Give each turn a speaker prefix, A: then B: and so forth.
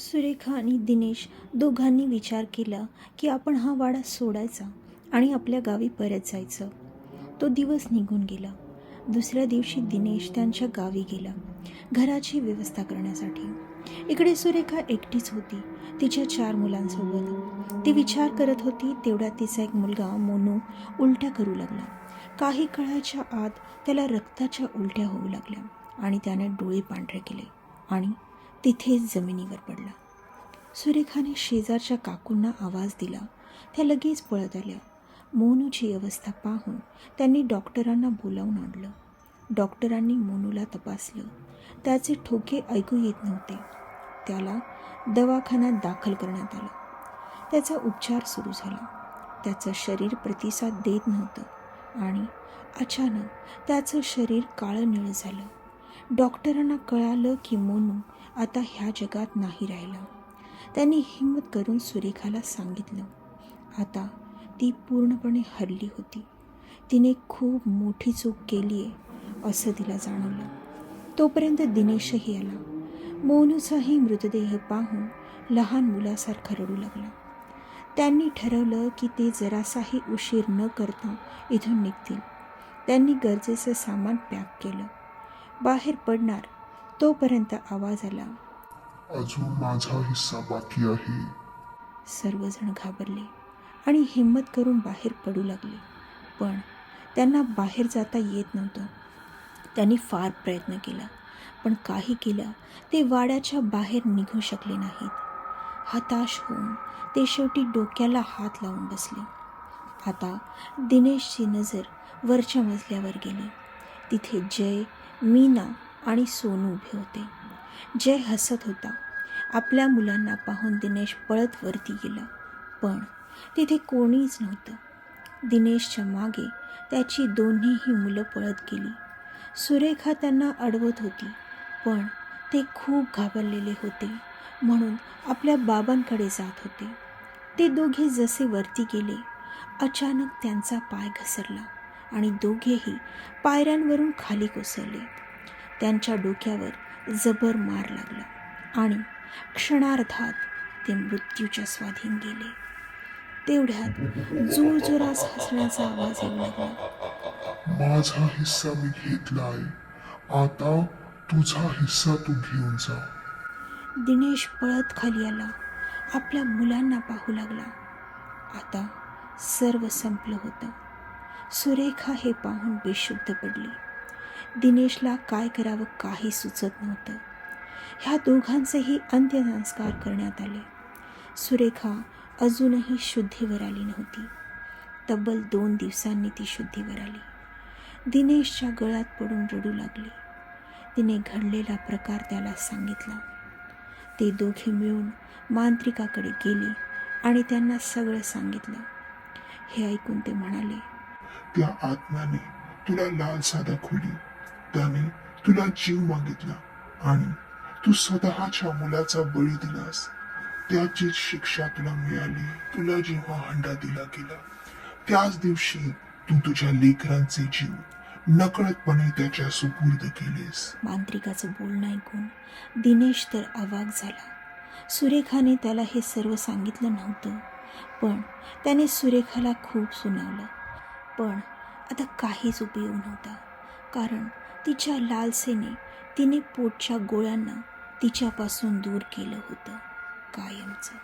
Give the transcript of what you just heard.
A: सुरेखा आणि दिनेश दोघांनी विचार केला की आपण हा वाडा सोडायचा आणि आपल्या गावी परत जायचं. तो दिवस निघून गेला. दुसऱ्या दिवशी दिनेश त्यांच्या गावी गेला घराची व्यवस्था करण्यासाठी. इकडे सुरेखा एकटीच होती तिच्या 4 मुलांसोबत. ती विचार करत होती तेवढ्यात तिचा एक मुलगा मोनू उलट्या करू लागला. काही काळाच्या आत त्याला रक्ताच्या उलट्या होऊ लागल्या आणि त्याने डोळे पांढरे केले आणि तिथेच जमिनीवर पडला. सुरेखाने शेजारच्या काकूंना आवाज दिला. त्या लगेच पळत आल्या. मोनूची अवस्था पाहून त्यांनी डॉक्टरांना बोलावून आणलं. डॉक्टरांनी मोनूला तपासलं. त्याचे ठोके ऐकू येत नव्हते. त्याला दवाखान्यात दाखल करण्यात आलं. त्याचा उपचार सुरू झाला. त्याचं शरीर प्रतिसाद देत नव्हतं आणि अचानक त्याचं शरीर काळं निळं झालं. डॉक्टरांना कळालं की मोनू आता ह्या जगात नाही राहिला. त्यांनी हिंमत करून सुरेखाला सांगितलं. आता ती पूर्णपणे हरली होती. तिने खूप मोठी चूक केली आहे असं तिला जाणवलं. तोपर्यंत दिनेशही आला. मोनूचाही मृतदेह पाहून लहान मुलासारखा रडू लागला. त्यांनी ठरवलं की ते जरासाही उशीर न करता इथून निघतील. त्यांनी गरजेचं सामान पॅक केलं. बाहेर पडणार तोपर्यंत आवाज आला,
B: अजून माझा हिस्सा बाकी आहे.
A: सर्वजण घाबरले आणि हिंमत करून बाहेर पडू लागले. पण त्यांना बाहेर जाता येत नव्हतं. त्यांनी फार प्रयत्न केला पण काही केलं ते वाड्याच्या बाहेर निघू शकले नाहीत. हताश होऊन ते शेवटी डोक्याला हात लावून बसले. आता दिनेशची नजर वरच्या मजल्यावर गेली. तिथे जय, मीना आणि सोनू उभे होते. जय हसत होता. आपल्या मुलांना पाहून दिनेश पळत वरती गेला पण तिथे कोणीच नव्हतं. दिनेशच्या मागे त्याची दोन्हीही मुलं पळत गेली. सुरेखा त्यांना अडवत होती पण ते खूप घाबरलेले होते म्हणून आपल्या बाबांकडे जात होते. ते दोघे जसे वरती गेले अचानक त्यांचा पाय घसरला आणि दोघेही पायऱ्यांवरून खाली कोसळले. त्यांच्या डोक्यावर जबर मार लागला आणि क्षणार्धात ते मृत्यूच्या स्वाधीन गेले. तेवढ्यात जोरजोरात हसण्याचा आवाज येऊ लागला.
B: माझा हिस्सा मी घेतलाय, आता तुझा हिस्सा तू घेऊन जा.
A: दिनेश पळत खाली आला. आपल्या मुलांना पाहू लागला. आता सर्व संपलं होतं. सुरेखा हे पाहून बेशुद्ध पडली. दिनेशला काय करावं काही सुचत नव्हतं. ह्या दोघांचेही अंत्यसंस्कार करण्यात आले. सुरेखा अजूनही शुद्धीवर आली नव्हती. तब्बल 2 दिवसांनी ती शुद्धीवर आली. दिनेशच्या गळ्यात पडून रडू लागली. तिने घडलेला प्रकार त्याला सांगितला. ते दोघे मिळून मांत्रिकाकडे गेले आणि त्यांना सगळं सांगितलं. हे ऐकून ते म्हणाले,
B: त्या आत्म्याने तुला लालसा दाखवली, त्याने तुला जीव मागितला आणि तू स्वतःच्या मुलाचा बळी दिलास. त्याचीच शिक्षा तुला मिळाली. तुला जेव्हा हंडा दिला गेला त्याच दिवशी तू तुझ्या लेकरांचे जीव नकळतपणे त्याच्या सुपूर्द केलेस.
A: मांत्रिकाचं बोलणं ऐकून दिनेश तर अवाक झाला. सुरेखाने त्याला हे सर्व सांगितलं नव्हतं पण त्याने सुरेखाला खूप सुनावलं. पण आता काहीच उपयोग नव्हता कारण तिच्या लालसेने तिने पोटच्या गोळ्यांना तिच्यापासून दूर केलं होतं कायमचं.